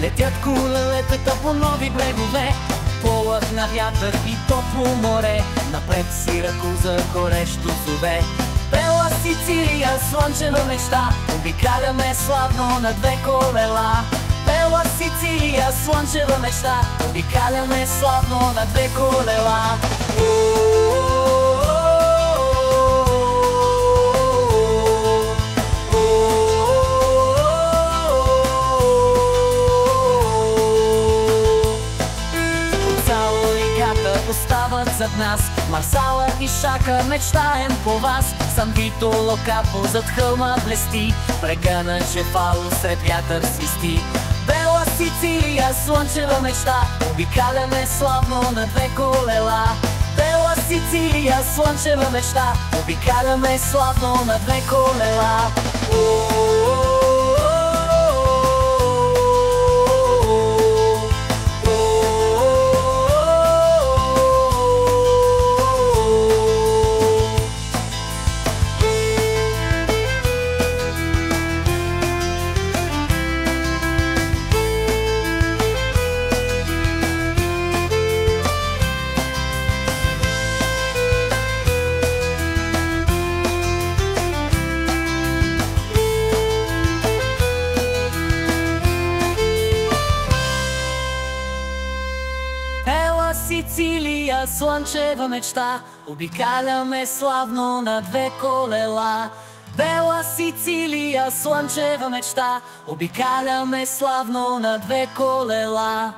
Летят колелетата по нови брегове, полъх на вятър и топло море. Напред Сиракуза горещо зове. Бела Сицилия, слънчева мечта, обикаляме славно на две колела. Бела Сицилия, слънчева мечта, обикаляме славно на две колела. Остават зад нас Марсала и Шака, мечтаем по вас. Сан Вито Локапо зад хълма блести, брега на Чефало сред вятър свисти. Бела Сицилия, слънчева мечта, обикаляме славно на две колела. Бела Сицилия, слънчева мечта, обикаляме славно на две колела. Сицилия, слънчева мечта, обикаляме славно на две колела. Бела Сицилия, слънчева мечта, обикаляме славно на две колела.